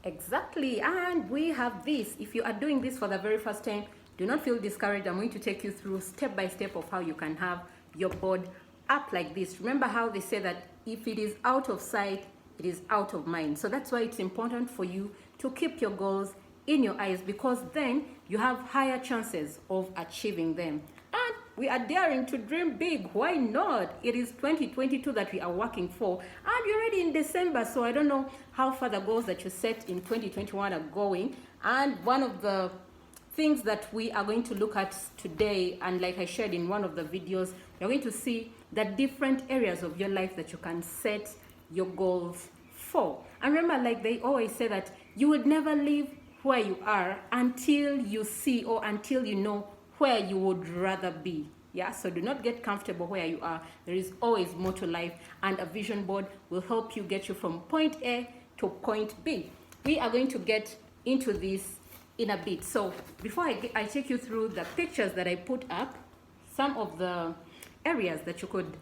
Exactly, and we have this. If you are doing this for the very first time, do not feel discouraged. I'm going to take you through step by step of how you can have your board up like this. Remember how they say that if it is out of sight, it is out of mind. So that's why it's important for you to keep your goals in your eyes, because then you have higher chances of achieving them. And we are daring to dream big. Why not? It is 2022 that we are working for, and we're already in December, so I don't know how far the goals that you set in 2021 are going. And one of the things that we are going to look at today, and like I shared in one of the videos, you're going to see the different areas of your life that you can set your goals for. And remember, like they always say, that you would never leave where you are until you see or until you know where you would rather be. Yeah, so do not get comfortable where you are. There is always more to life, and a vision board will help you get you from point A to point B. We are going to get into this in a bit. So before I take you through the pictures that I put up, some of the areas that you could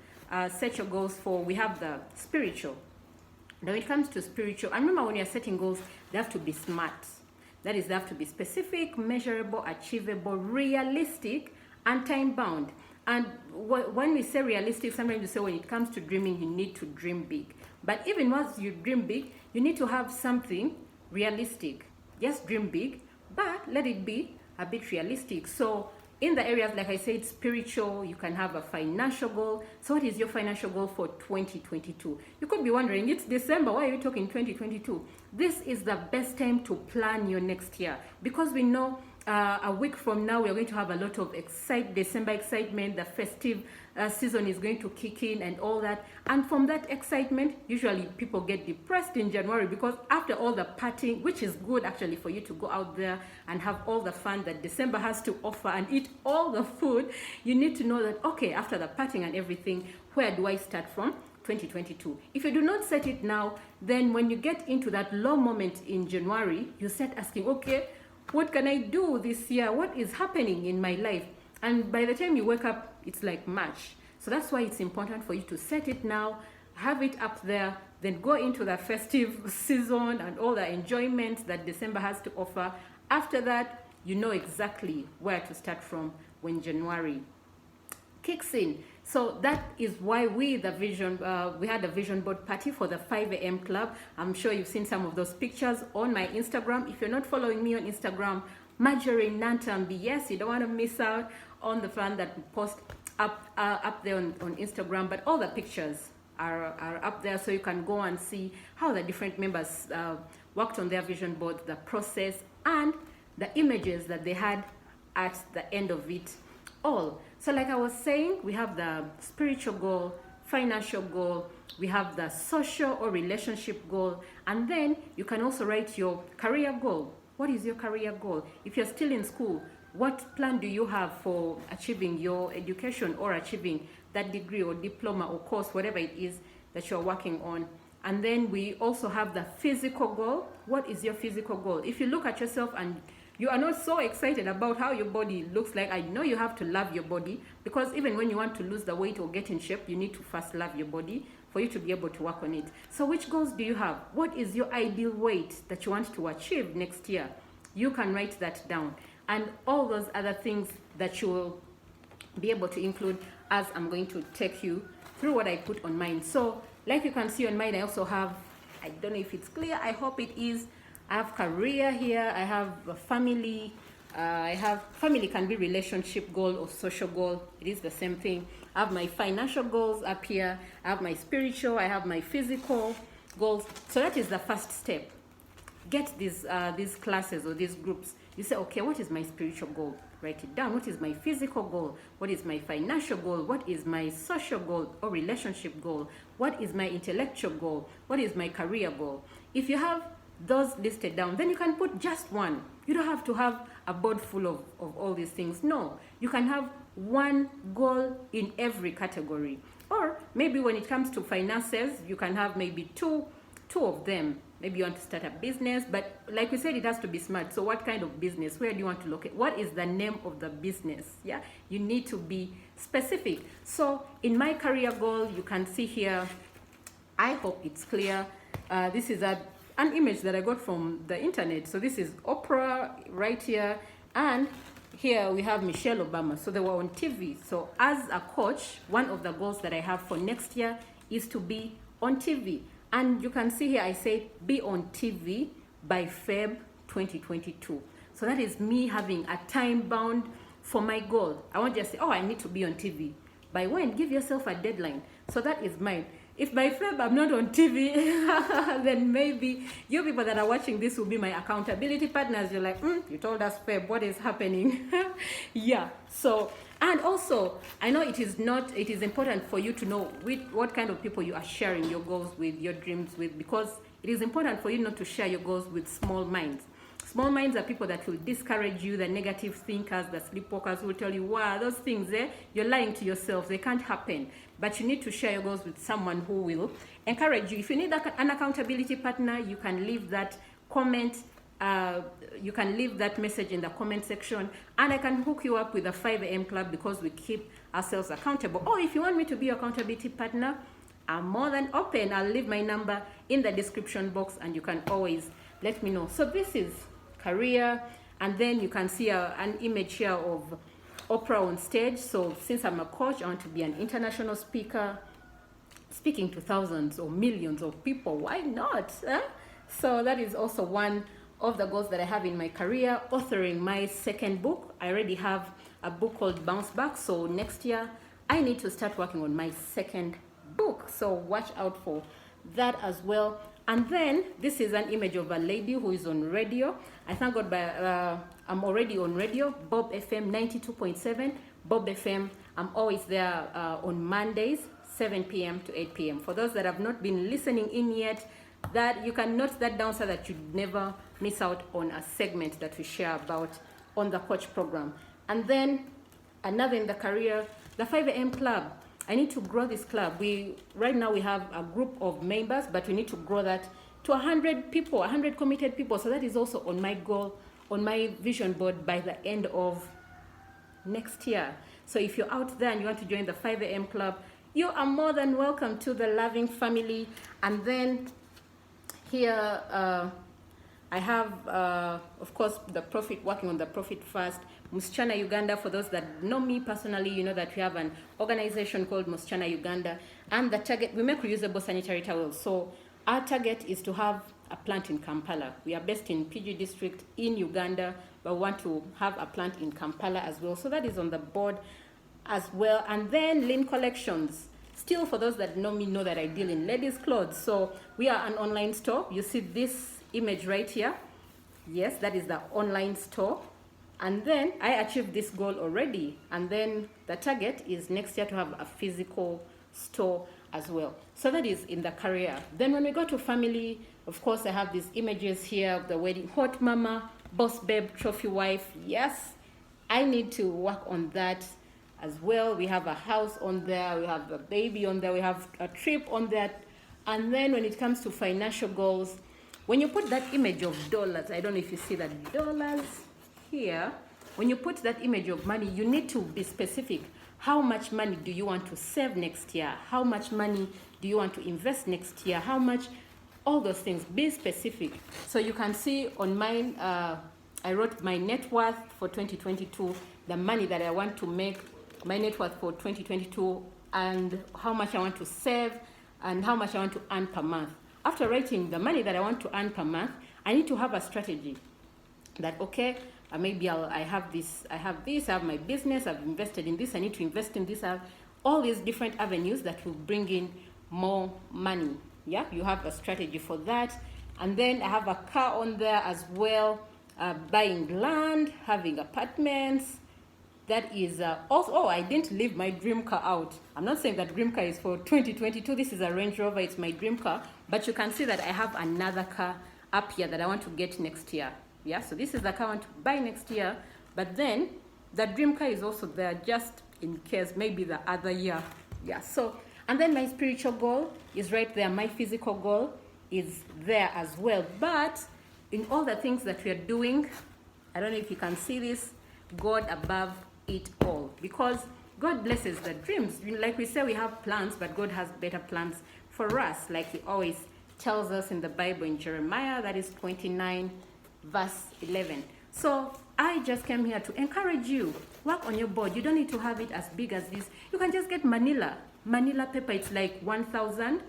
set your goals for, we have the spiritual. Now, when it comes to spiritual, and remember, when you're setting goals, they have to be smart. That is, they have to be specific, measurable, achievable, realistic, and time-bound. And when we say realistic, sometimes we say when it comes to dreaming, you need to dream big. But even once you dream big, you need to have something realistic. Yes, dream big, but let it be a bit realistic. So in the areas, like I said, spiritual, you can have a financial goal. So what is your financial goal for 2022? You could be wondering, it's December, why are you talking 2022? This is the best time to plan your next year, because we know a week from now we are going to have a lot of December excitement. The festive season is going to kick in and all that, and from that excitement, usually people get depressed in January, because after all the partying, which is good actually for you to go out there and have all the fun that December has to offer and eat all the food, you need to know that, okay, after the partying and everything, where do I start from? 2022. If you do not set it now, then when you get into that low moment in January, you start asking, okay, what can I do this year? What is happening in my life? And by the time you wake up, it's like March. So that's why it's important for you to set it now, have it up there, then go into the festive season and all the enjoyment that December has to offer. After that, you know exactly where to start from when January kicks in. So that is why we had a vision board party for the 5 a.m. club. I'm sure you've seen some of those pictures on my Instagram. If you're not following me on Instagram, Marjorie Nantambi, yes, you don't want to miss out on the fun that we post up there on Instagram. But all the pictures are up there, so you can go and see how the different members worked on their vision board, the process, and the images that they had at the end of it all. So like I was saying, we have the spiritual goal, financial goal, we have the social or relationship goal, and then you can also write your career goal. What is your career goal? If you're still in school, what plan do you have for achieving your education or achieving that degree or diploma or course, whatever it is that you're working on? And then we also have the physical goal. What is your physical goal? If you look at yourself and you are not so excited about how your body looks like, I know you have to love your body, because even when you want to lose the weight or get in shape, you need to first love your body for you to be able to work on it. So which goals do you have? What is your ideal weight that you want to achieve next year? You can write that down, and all those other things that you will be able to include as I'm going to take you through what I put on mine. So like you can see on mine, I also have, I don't know if it's clear, I hope it is, I have career here, I have a family, I have family can be relationship goal or social goal, it is the same thing. I have my financial goals up here, I have my spiritual, I have my physical goals. So that is the first step. Get these classes or these groups. You say, okay, what is my spiritual goal? Write it down. What is my physical goal? What is my financial goal? What is my social goal or relationship goal? What is my intellectual goal? What is my career goal? If you have those listed down, then you can put just one. You don't have to have a board full of all these things. No, you can have one goal in every category. Or maybe when it comes to finances, you can have maybe two of them. Maybe you want to start a business, but like we said, it has to be smart. So what kind of business? Where do you want to locate? What is the name of the business? Yeah, you need to be specific. So in my career goal, you can see here, I hope it's clear. This is a an image that I got from the internet. So this is Oprah right here, and here we have Michelle Obama. So they were on TV. So as a coach, one of the goals that I have for next year is to be on TV. And you can see here I say be on TV by Feb 2022. So that is me having a time bound for my goal. I won't just say, oh, I need to be on TV. By when? Give yourself a deadline. So that is mine. If by Feb I'm not on TV, then maybe you people that are watching this will be my accountability partners. You're like, you told us Feb, what is happening? Yeah. So, and also, I know it is important for you to know what kind of people you are sharing your goals with, your dreams with, because it is important for you not to share your goals with small minds. Small minds are people that will discourage you, the negative thinkers, the sleepwalkers who will tell you, wow, those things there, you're lying to yourself, they can't happen. But you need to share your goals with someone who will encourage you. If you need an accountability partner, you can leave that comment, you can leave that message in the comment section, and I can hook you up with a 5 a.m. club because we keep ourselves accountable. Or if you want me to be your accountability partner, I'm more than open. I'll leave my number in the description box and you can always let me know. So this is career, and then you can see an image here of Oprah on stage. So since I'm a coach, I want to be an international speaker, speaking to thousands or millions of people. Why not? So that is also one of the goals that I have in my career. Authoring my second book. I already have a book called Bounce Back. So next year, I need to start working on my second book. So watch out for that as well. And then this is an image of a lady who is on radio. I thank God I'm already on radio, Bob FM 92.7. Bob FM, I'm always there on Mondays, 7 p.m. to 8 p.m. For those that have not been listening in yet, that you can note that down so that you never miss out on a segment that we share about on the coach program. And then another in the career, the 5 a.m. club. I need to grow this club. Right now we have a group of members, but we need to grow that to 100 people, 100 committed people. So that is also on my goal, on my vision board by the end of next year. So if you're out there and you want to join the 5 a.m. club, you are more than welcome to the loving family. And then here I have, of course, the Profit, working on the Profit First. Msichana Uganda, for those that know me personally, you know that we have an organization called Msichana Uganda, and the target, we make reusable sanitary towels. So our target is to have a plant in Kampala. We are based in PG district in Uganda, but we want to have a plant in Kampala as well. So that is on the board as well. And then Lean Collections. Still, for those that know me, know that I deal in ladies' clothes. So we are an online store. You see this image right here. Yes, that is the online store. And then I achieved this goal already. And then the target is next year to have a physical store as well. So that is in the career. Then when we go to family, of course, I have these images here of the wedding. Hot mama, boss babe, trophy wife. Yes, I need to work on that as well. We have a house on there. We have a baby on there. We have a trip on that. And then when it comes to financial goals, when you put that image of dollars, I don't know if you see that dollars here, when you put that image of money, you need to be specific. How much money do you want to save next year? How much money do you want to invest next year? How much? All those things. Be specific. So you can see on mine, I wrote my net worth for 2022, the money that I want to make, my net worth for 2022, and how much I want to save, and how much I want to earn per month. After writing the money that I want to earn per month, I need to have a strategy. That, okay, maybe I have this, I have my business, I've invested in this, I need to invest in this, all these different avenues that will bring in more money. Yeah, you have a strategy for that. And then I have a car on there as well, buying land, having apartments. That is also, oh, I didn't leave my dream car out. I'm not saying that dream car is for 2022. This is a Range Rover, it's my dream car. But you can see that I have another car up here that I want to get next year. Yeah, so this is the car I want to buy next year. But then the dream car is also there just in case, maybe the other year. Yeah, so, and then my spiritual goal is right there. My physical goal is there as well. But in all the things that we are doing, I don't know if you can see this, God above it all. Because God blesses the dreams. Like we say, we have plans, but God has better plans for us. Like He always tells us in the Bible in Jeremiah, that is 29 verse 11. So I just came here to encourage you, work on your board. You don't need to have it as big as this. You can just get manila paper. It's like 1,000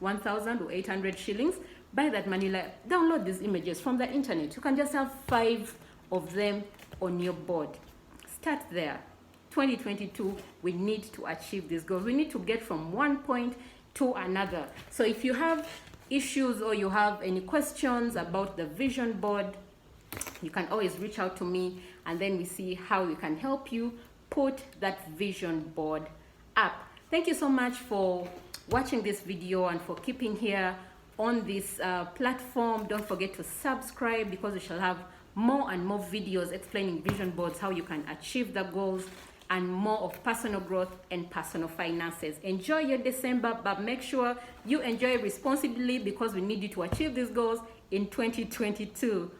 or 800 shillings. Buy that manila, download these images from the internet. You can just have 5 of them on your board. Start there. 2022, we need to achieve these goals. We need to get from one point to another. So if you have issues or you have any questions about the vision board, you can always reach out to me, and then we see how we can help you put that vision board up. Thank you so much for watching this video and for keeping here on this platform. Don't forget to subscribe, because we shall have more and more videos explaining vision boards, how you can achieve the goals, and more of personal growth and personal finances. Enjoy your December, but make sure you enjoy responsibly, because we need you to achieve these goals in 2022.